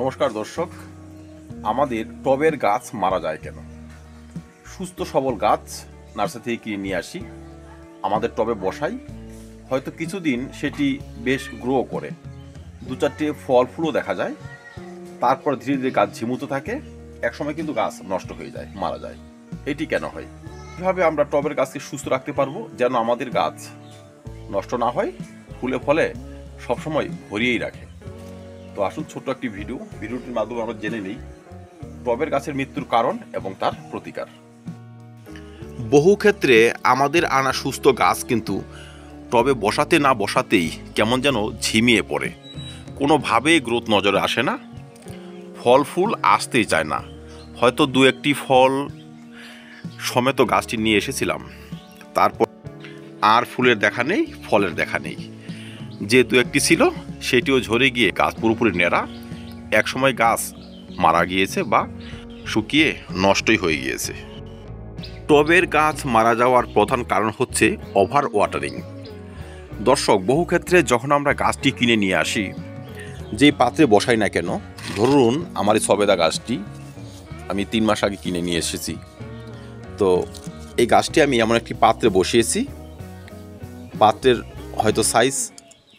নমস্কার দর্শক, আমাদের টবের গাছ মারা যায় কেন? সুস্থ সবল গাছ নার্সারি থেকে কিনে নিয়ে আসি, আমাদের টবে বসাই, হয়তো কিছুদিন সেটি বেশ গ্রো করে, দু চারটে ফল ফুলও দেখা যায়, তারপর ধীরে ধীরে গাছ ঝিমুতে থাকে, একসময় কিন্তু গাছ নষ্ট হয়ে যায়, মারা যায়। এটি কেন হয়? কীভাবে আমরা টবের গাছকে সুস্থ রাখতে পারবো যেন আমাদের গাছ নষ্ট না হয়, ফুলে ফলে সবসময় ভরিয়েই রাখে? তো আসুন ছোট্ট একটি ভিডিওটির মাধ্যমে আমরা জেনে নিই টবের গাছের মৃত্যুর কারণ এবং তার প্রতিকার। বহু ক্ষেত্রে আমাদের আনা সুস্থ গাছ কিন্তু টবে বসাতে না বসাতেই কেমন যেন ঝিমিয়ে পড়ে, কোনোভাবেই গ্রোথ নজরে আসে না, ফল ফুল আসতেই চায় না। হয়তো দু একটি ফল সমেত গাছটি নিয়ে এসেছিলাম, তারপর আর ফুলের দেখা নেই, ফলের দেখা নেই। যে দু একটি ছিল সেটিও ঝরে গিয়ে গাছ পুরোপুরি নেড়া, একসময় গাছ মারা গিয়েছে বা শুকিয়ে নষ্টই হয়ে গিয়েছে। টবের গাছ মারা যাওয়ার প্রধান কারণ হচ্ছে ওভার ওয়াটারিং। দর্শক, বহু ক্ষেত্রে যখন আমরা গাছটি কিনে নিয়ে আসি, যে পাত্রে বসাই না কেন, ধরুন আমার এই সবেদা গাছটি আমি 3 মাস আগে কিনে নিয়ে এসেছি, তো এই গাছটি আমি এমন একটি পাত্রে বসিয়েছি, পাত্রের হয়তো সাইজ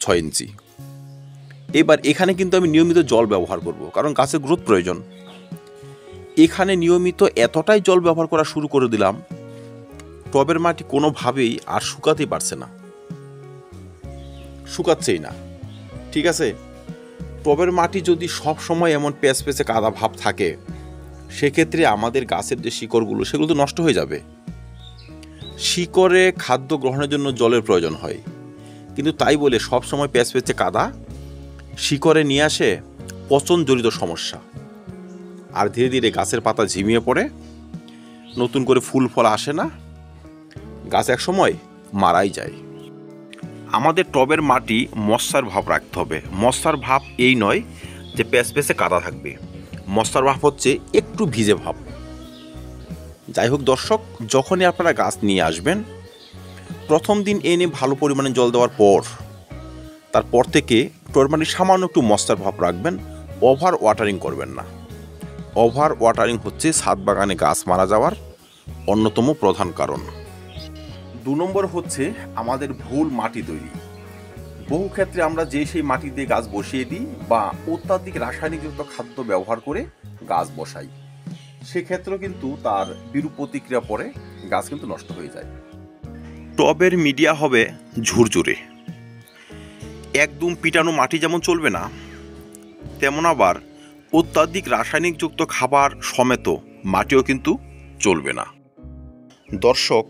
6 ইঞ্চি। এবার এখানে কিন্তু আমি নিয়মিত জল ব্যবহার করব, কারণ গাছের গ্রোথ প্রয়োজন। এখানে নিয়মিত এতটাই জল ব্যবহার করা শুরু করে দিলাম, টবের মাটি কোনোভাবেই আর শুকাতেই পারছে না, শুকাচ্ছেই না। ঠিক আছে, টবের মাটি যদি সব সময় এমন পেঁচে কাদা ভাব থাকে, সেক্ষেত্রে আমাদের গাছের যে শিকড়গুলো সেগুলো তো নষ্ট হয়ে যাবে। শিকড়ে খাদ্য গ্রহণের জন্য জলের প্রয়োজন হয়, কিন্তু তাই বলে সব সময় পেঁচে কাদা শিকড়ে নিয়ে আসে পচনজনিত সমস্যা, আর ধীরে ধীরে গাছের পাতা ঝিমিয়ে পড়ে, নতুন করে ফুল ফল আসে না, গাছ এক সময় মারাই যায়। আমাদের টবের মাটি মশার ভাব রাখতে হবে। মশার ভাব এই নয় যে পেঁচে কাদা থাকবে, মশার ভাব হচ্ছে একটু ভিজে ভাব। যাই হোক দর্শক, যখনই আপনারা গাছ নিয়ে আসবেন, প্রথম দিন এনে ভালো পরিমাণে জল দেওয়ার পর তারপর থেকে টবের মাটি সামান্য একটু মশার ভাব রাখবেন, ওভার ওয়াটারিং করবেন না। ওভার ওয়াটারিং হচ্ছে ছাদ বাগানে গাছ মারা যাওয়ার অন্যতম প্রধান কারণ। 2 নম্বর হচ্ছে আমাদের ভুল মাটি তৈরি। বহু ক্ষেত্রে আমরা সেই মাটি দিয়ে গাছ বসিয়ে দিই বা অত্যাধিক রাসায়নিকযুক্ত খাদ্য ব্যবহার করে গাছ বসাই, সেক্ষেত্রেও কিন্তু তার বিরূপ প্রতিক্রিয়া পড়ে, গাছ কিন্তু নষ্ট হয়ে যায়। টবের মিডিয়া হবে ঝুরঝুরে, একদম পিটানো মাটি যেমন চলবে না, তেমন আবার অত্যাধিক রাসায়নিকযুক্ত খাবার সমেত মাটিও কিন্তু চলবে না। দর্শক,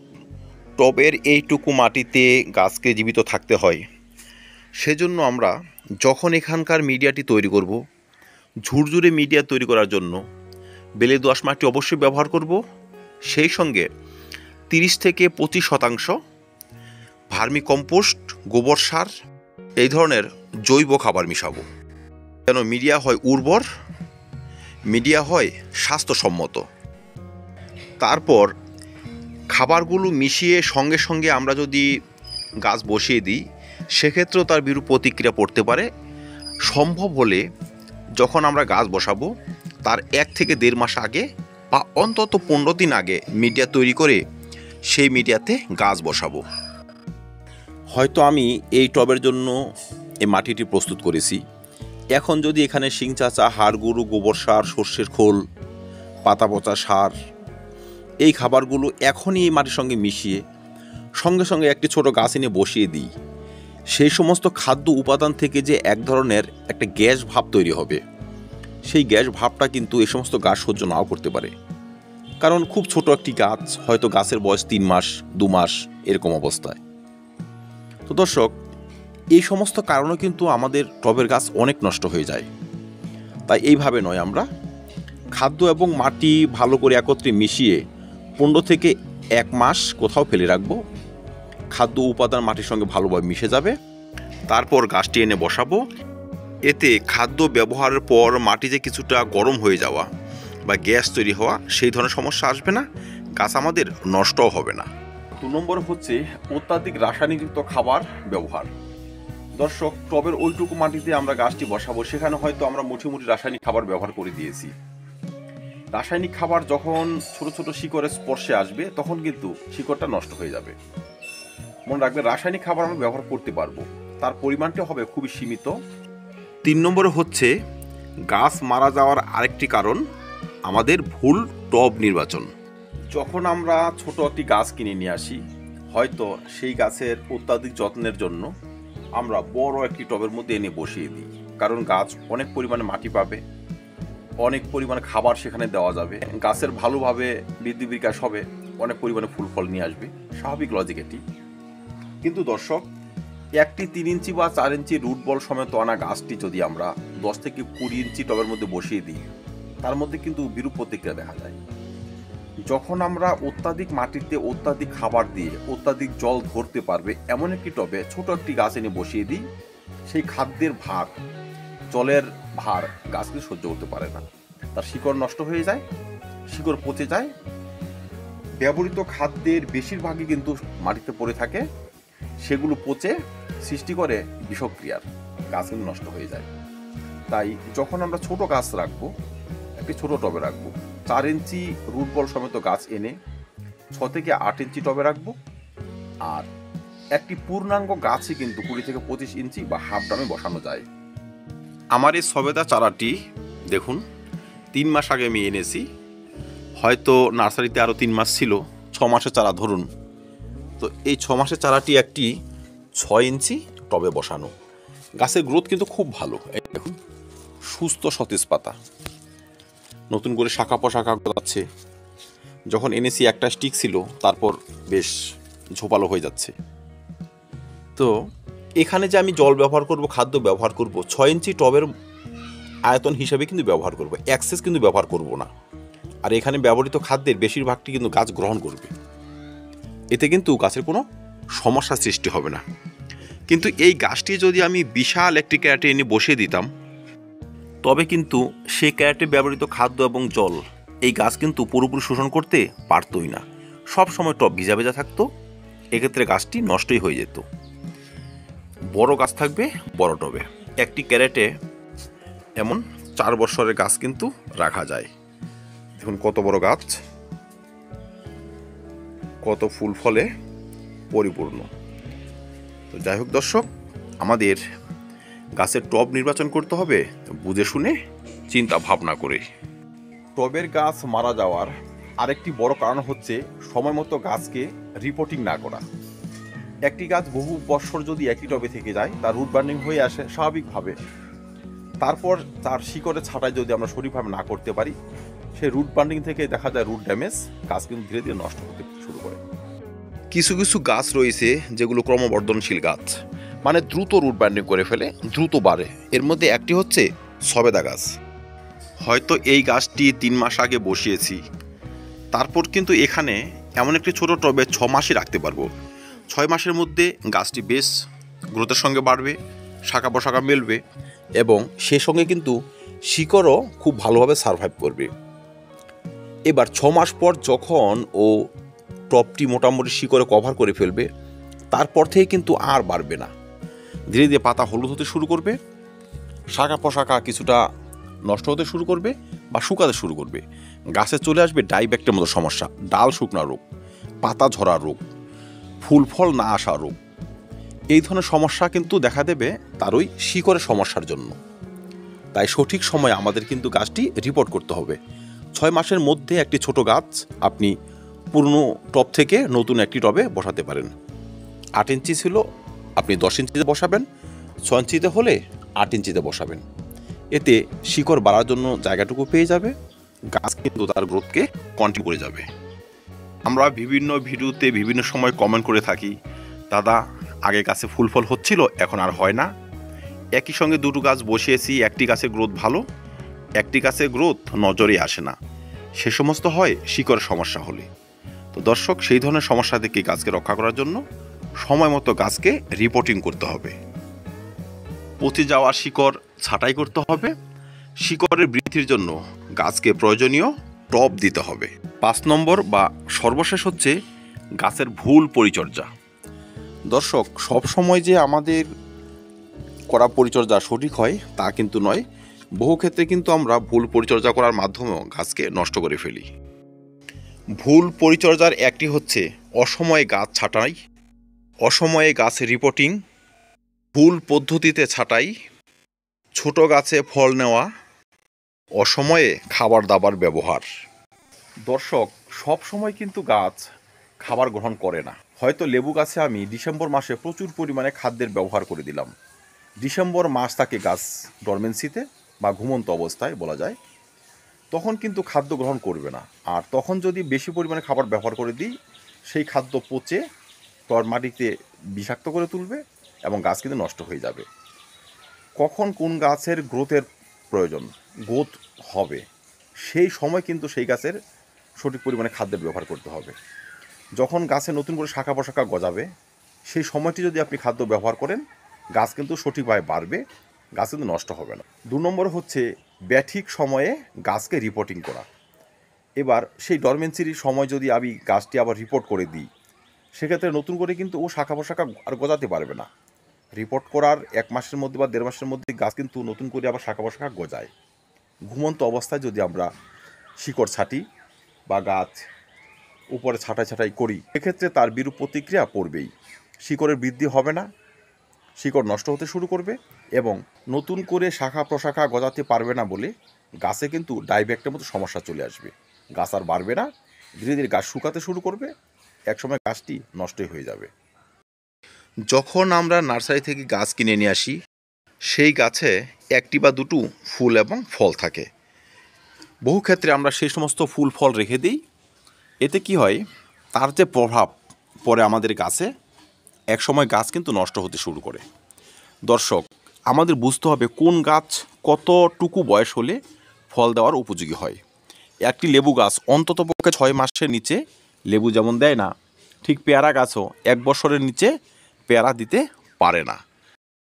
টবের এইটুকু মাটিতে গাছকে জীবিত থাকতে হয়, সেজন্য আমরা যখন এখানকার মিডিয়াটি তৈরি করব, ঝুরঝুরে মিডিয়া তৈরি করার জন্য বেলে দোআঁশ মাটি অবশ্যই ব্যবহার করব, সেই সঙ্গে 30 থেকে 25% ভার্মি কম্পোস্ট, গোবর সার, এই ধরনের জৈব খাবার মিশাবো, যেন মিডিয়া হয় উর্বর, মিডিয়া হয় স্বাস্থ্যসম্মত। তারপর খাবারগুলো মিশিয়ে সঙ্গে সঙ্গে আমরা যদি গাছ বসিয়ে দিই, সেক্ষেত্রেও তার বিরূপ প্রতিক্রিয়া পড়তে পারে। সম্ভব হলে যখন আমরা গাছ বসাবো তার 1 থেকে 1.5 মাস আগে বা অন্তত 15 দিন আগে মিডিয়া তৈরি করে সেই মিডিয়াতে গাছ বসাবো। হয়তো আমি এই টবের জন্য এই মাটিটি প্রস্তুত করেছি, এখন যদি এখানে শিং চাচা, হাড় গরু, গোবর সার, সর্ষের খোল, পাতা পচা সার, এই খাবারগুলো এখনই এই মাটির সঙ্গে মিশিয়ে সঙ্গে সঙ্গে একটি ছোট গাছ এনে বসিয়ে দিই, সেই সমস্ত খাদ্য উপাদান থেকে যে এক ধরনের একটা গ্যাস ভাব তৈরি হবে, সেই গ্যাস ভাবটা কিন্তু এই সমস্ত গাছ সহ্য নাও করতে পারে, কারণ খুব ছোট একটি গাছ, হয়তো গাছের বয়স 3 মাস 2 মাস এরকম অবস্থায়। তো দর্শক, এই সমস্ত কারণে কিন্তু আমাদের টবের গাছ অনেক নষ্ট হয়ে যায়। তাই এইভাবে নয়, আমরা খাদ্য এবং মাটি ভালো করে একত্রে মিশিয়ে 15 থেকে 1 মাস কোথাও ফেলে রাখবো, খাদ্য উপাদান মাটির সঙ্গে ভালোভাবে মিশে যাবে, তারপর গাছটি এনে বসাবো। এতে খাদ্য ব্যবহারের পর মাটি যে কিছুটা গরম হয়ে যাওয়া বা গ্যাস তৈরি হওয়া, সেই ধরনের সমস্যা আসবে না, গাছ আমাদের নষ্টও হবে না। 2 নম্বর হচ্ছে অত্যাধিক রাসায়নিকযুক্ত খাবার ব্যবহার। দর্শক, টবের ওইটুকু মাটিতে আমরা গাছটি বসাবো, সেখানে হয়তো আমরা মুঠি মুঠি রাসায়নিক খাবার ব্যবহার করে দিয়েছি। রাসায়নিক খাবার যখন ছোট ছোট শিকড়ের স্পর্শে আসবে তখন কিন্তু শিকড়টা নষ্ট হয়ে যাবে। মনে রাখবে, রাসায়নিক খাবার আমরা ব্যবহার করতে পারবো, তার পরিমাণটা হবে খুবই সীমিত। 3 নম্বরে হচ্ছে গাছ মারা যাওয়ার আরেকটি কারণ আমাদের ভুল টব নির্বাচন। যখন আমরা ছোট একটি গাছ কিনে নিয়ে আসি, হয়তো সেই গাছের অত্যাধিক যত্নের জন্য আমরা বড় একটি টবের মধ্যে এনে বসিয়ে দিই, কারণ গাছ অনেক পরিমাণে মাটি পাবে, অনেক পরিমাণে খাবার সেখানে দেওয়া যাবে, গাছের ভালোভাবে বৃদ্ধি বিকাশ হবে, অনেক পরিমাণে ফুল ফল নিয়ে আসবে, স্বাভাবিক লজিক এটি। কিন্তু দর্শক, একটি 3 ইঞ্চি বা 4 ইঞ্চি রুট বল সমেত আনা গাছটি যদি আমরা 10 থেকে 20 ইঞ্চি টবের মধ্যে বসিয়ে দিই, তার মধ্যে কিন্তু বিরূপ প্রতিক্রিয়া দেখা যায়। যখন আমরা অত্যাধিক মাটিতে অত্যাধিক খাবার দিয়ে অত্যাধিক জল ধরতে পারবে এমন একটি টবে ছোট একটি গাছ এনে বসিয়ে দিই, সেই খাদ্যের ভার, জলের ভার গাছ কিন্তু সহ্য করতে পারে না, তার শিকড় নষ্ট হয়ে যায়, শিকড় পচে যায়, ব্যবহৃত খাদ্যের বেশিরভাগই কিন্তু মাটিতে পড়ে থাকে, সেগুলো পচে সৃষ্টি করে বিষক্রিয়ার, গাছ কিন্তু নষ্ট হয়ে যায়। তাই যখন আমরা ছোট গাছ রাখবো, একটি ছোট টবে রাখবো, 4 ইঞ্চি রুট বল সমেত গাছ এনে 6 থেকে 8 ইঞ্চি টবে রাখবো। আর একটি পূর্ণাঙ্গ গাছই কিন্তু 20 থেকে 25 ইঞ্চি বা হাফ ড্রামে বসানো যায়। আমার এই সবেদা চারাটি দেখুন, 3 মাস আগে আমি এনেছি, হয়তো নার্সারিতে আরও 3 মাস ছিল, 6 মাসের চারা ধরুন। তো এই 6 মাসের চারাটি একটি 6 ইঞ্চি টবে বসানো। গাছের গ্রোথ কিন্তু খুব ভালো, এই দেখুন, সুস্থ সতেজ পাতা, নতুন করে শাখা প্রশাখা গজাচ্ছে। যখন এনেছি একটা স্টিক ছিল, তারপর বেশ ঝোপালো হয়ে যাচ্ছে। তো এখানে যে আমি জল ব্যবহার করব, খাদ্য ব্যবহার করব, 6 ইঞ্চি টবের আয়তন হিসাবে কিন্তু ব্যবহার করব, এক্সেস কিন্তু ব্যবহার করব না। আর এখানে ব্যবহৃত খাদ্যের বেশিরভাগটি কিন্তু গাছ গ্রহণ করবে, এতে কিন্তু গাছের কোনো সমস্যা সৃষ্টি হবে না। কিন্তু এই গাছটি যদি আমি বিশাল একটি ক্যারেটে এনে বসিয়ে দিতাম, তবে কিন্তু সেই ক্যারেটে ব্যবহৃত খাদ্য এবং জল এই গাছ কিন্তু পুরোপুরি শোষণ করতে পারতই না, সব সময় টব ভিজা ভেজা থাকতো, এক্ষেত্রে গাছটি নষ্টই হয়ে যেত। বড় গাছ থাকবে বড় টবে, একটি ক্যারেটে এমন 4 বছরের গাছ কিন্তু রাখা যায়। দেখুন কত বড় গাছ, কত ফুল ফলে পরিপূর্ণ। তো যাই হোক দর্শক, আমাদের গাছের টব নির্বাচন করতে হবে বুঝে শুনে, চিন্তা ভাবনা করে। টবের গাছ মারা যাওয়ার আরেকটি বড় কারণ হচ্ছে সময় মতো গাছকে রিপোর্টিং না করা। একটি গাছ বহু বছর যদি একই টবে থেকে যায়, তার রুট বার্নিং হয়ে আসে স্বাভাবিকভাবে, তারপর তার শিকড়ে ছাঁটাই যদি আমরা সঠিকভাবে না করতে পারি, সেই রুট বার্নিং থেকে দেখা যায় রুট ড্যামেজ, গাছ কিন্তু ধীরে ধীরে নষ্ট হতে শুরু করে। কিছু কিছু গাছ রয়েছে যেগুলো ক্রমবর্ধনশীল গাছ, মানে দ্রুত রুট বার্নিং করে ফেলে, দ্রুত বাড়ে। এর মধ্যে একটি হচ্ছে সবেদা গাছ। হয়তো এই গাছটি 3 মাস আগে বসিয়েছি, তারপর কিন্তু এখানে এমন একটি ছোট টবে 6 মাসই রাখতে পারবো। 6 মাসের মধ্যে গাছটি বেশ গ্রোথের সঙ্গে বাড়বে, শাখা প্রশাখা মেলবে, এবং সে সঙ্গে কিন্তু শিকড়ও খুব ভালোভাবে সারভাইভ করবে। এবার 6 মাস পর যখন ও টবটি মোটামুটি শিকড়ে কভার করে ফেলবে, তারপর থেকে কিন্তু আর বাড়বে না, ধীরে ধীরে পাতা হলুদ হতে শুরু করবে, শাখা প্রশাখা কিছুটা নষ্ট হতে শুরু করবে বা শুকাতে শুরু করবে। গাছে চলে আসবে ডাইব্যাক্টের মতো সমস্যা, ডাল শুকনা রোগ, পাতা ঝরা রোগ, ফুল ফল না আসা রোগ। এই ধরনের সমস্যা কিন্তু দেখা দেবে তার ওই শিকড়ের সমস্যার জন্য। তাই সঠিক সময়ে আমাদের কিন্তু গাছটি রিপোর্ট করতে হবে। 6 মাসের মধ্যে একটি ছোট গাছ আপনি পুরনো টব থেকে নতুন একটি টবে বসাতে পারেন। 8 ইঞ্চি ছিল, আপনি 10 ইঞ্চিতে বসাবেন, 6 ইঞ্চিতে হলে 8 ইঞ্চিতে বসাবেন। এতে শিকড় বাড়ার জন্য জায়গাটুকু পেয়ে যাবে, গাছ কিন্তু তার গ্রোথকে কন্টিনিউ করে যাবে। আমরা বিভিন্ন ভিডিওতে বিভিন্ন সময় কমেন্ট করে থাকি, দাদা আগে গাছে ফুল ফল হচ্ছিল, এখন আর হয় না। একই সঙ্গে দুটো গাছ বসিয়েছি, একটি গাছের গ্রোথ ভালো, একটি গাছের গ্রোথ নজরে আসে না। সে সমস্ত হয় শিকড়ের সমস্যা হলে। তো দর্শক, সেই ধরনের সমস্যা থেকে গাছকে রক্ষা করার জন্য সময় মতো গাছকে রিপোর্টিং করতে হবে, পচে যাওয়া শিকড় ছাঁটাই করতে হবে, শিকড়ের বৃদ্ধির জন্য গাছকে প্রয়োজনীয় টব দিতে হবে। 5 নম্বর বা সর্বশেষ হচ্ছে গাছের ভুল পরিচর্যা। দর্শক, সব সময় যে আমাদের করা পরিচর্যা সঠিক হয় তা কিন্তু নয়। বহু ক্ষেত্রে কিন্তু আমরা ভুল পরিচর্যা করার মাধ্যমেও গাছকে নষ্ট করে ফেলি। ভুল পরিচর্যার একটি হচ্ছে অসময়ে গাছ ছাঁটাই, অসময়ে গাছ রিপোর্টিং, ভুল পদ্ধতিতে ছাঁটাই, ছোট গাছে ফল নেওয়া, অসময়ে খাবার দাবার ব্যবহার। দর্শক, সব সময় কিন্তু গাছ খাবার গ্রহণ করে না। হয়তো লেবু গাছে আমি ডিসেম্বর মাসে প্রচুর পরিমাণে খাদ্যের ব্যবহার করে দিলাম। ডিসেম্বর মাস থাকে গাছ ডরমেন্সিতে বা ঘুমন্ত অবস্থায় বলা যায়, তখন কিন্তু খাদ্য গ্রহণ করবে না। আর তখন যদি বেশি পরিমাণে খাবার ব্যবহার করে দিই, সেই খাদ্য পচে মাটিতে বিষাক্ত করে তুলবে এবং গাছ কিন্তু নষ্ট হয়ে যাবে। কখন কোন গাছের গ্রোথের প্রয়োজন, গ্রোথ হবে, সেই সময় কিন্তু সেই গাছের সঠিক পরিমাণে খাদ্যের ব্যবহার করতে হবে। যখন গাছে নতুন করে শাখা প্রশাখা গজাবে, সেই সময়টি যদি আপনি খাদ্য ব্যবহার করেন, গাছ কিন্তু সঠিকভাবে বাড়বে, গাছ কিন্তু নষ্ট হবে না। 2 নম্বর হচ্ছে ব্যাঠিক সময়ে গাছকে রিপোর্টিং করা। এবার সেই ডরমেন্সির সময় যদি আমি গাছটি আবার রিপোর্ট করে দিই, সেক্ষেত্রে নতুন করে কিন্তু ও শাখা প্রশাখা আর গজাতে পারবে না। রিপোর্ট করার 1 মাসের মধ্যে বা 1.5 মাসের মধ্যে গাছ কিন্তু নতুন করে আবার শাখা প্রশাখা গজায়। ঘুমন্ত অবস্থায় যদি আমরা শিকড় ছাঁটি বা গাছ উপরে ছাঁটাই করি, সেক্ষেত্রে তার বিরূপ প্রতিক্রিয়া পড়বেই। শিকড়ের বৃদ্ধি হবে না, শিকড় নষ্ট হতে শুরু করবে এবং নতুন করে শাখা প্রশাখা গজাতে পারবে না বলে গাছে কিন্তু ডাইব্যাকটের মতো সমস্যা চলে আসবে। গাছ আর বাড়বে না, ধীরে ধীরে গাছ শুকাতে শুরু করবে, একসময় গাছটি নষ্টই হয়ে যাবে। যখন আমরা নার্সারি থেকে গাছ কিনে নিয়ে আসি, সেই গাছে 1টি বা 2টো ফুল এবং ফল থাকে। বহু ক্ষেত্রে আমরা সেই সমস্ত ফুল ফল রেখে দিই। এতে কি হয়, তার যে প্রভাব পড়ে আমাদের গাছে, একসময় গাছ কিন্তু নষ্ট হতে শুরু করে। দর্শক, আমাদের বুঝতে হবে কোন গাছ কতটুকু বয়স হলে ফল দেওয়ার উপযোগী হয়। একটি লেবু গাছ অন্ততপক্ষে 6 মাসের নিচে লেবু যেমন দেয় না, ঠিক পেয়ারা গাছও 1 বছরের নিচে পেয়ারা দিতে পারে না।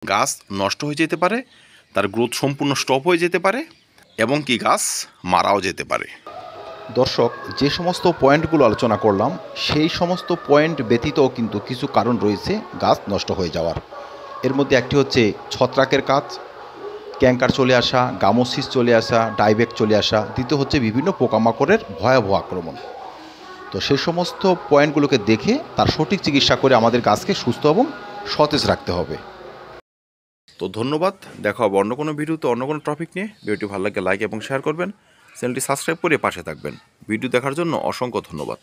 গাছ নষ্ট হয়ে যেতে পারে, তার গ্রোথ সম্পূর্ণ স্টপ হয়ে যেতে পারে এবং কি গাছ মারাও যেতে পারে। দর্শক, যে সমস্ত পয়েন্টগুলো আলোচনা করলাম, সেই সমস্ত পয়েন্ট ব্যতীতও কিন্তু কিছু কারণ রয়েছে গাছ নষ্ট হয়ে যাওয়ার। এর মধ্যে একটি হচ্ছে ছত্রাকের কাজ, ক্যাঙ্কার চলে আসা, গামোসিস চলে আসা, ডাইব্যাক চলে আসা। দ্বিতীয় হচ্ছে বিভিন্ন পোকামাকড়ের ভয়াবহ আক্রমণ। তো সেই সমস্ত পয়েন্টগুলোকে দেখে তার সঠিক চিকিৎসা করে আমাদের গাছকে সুস্থ এবং সতেজ রাখতে হবে। তো ধন্যবাদ, দেখা হবে অন্য কোনো ভিডিওতে অন্য কোনো টপিক নিয়ে। ভিডিওটি ভালো লাগলে লাইক এবং শেয়ার করবেন, চ্যানেলটি সাবস্ক্রাইব করে পাশে থাকবেন। ভিডিও দেখার জন্য অসংখ্য ধন্যবাদ।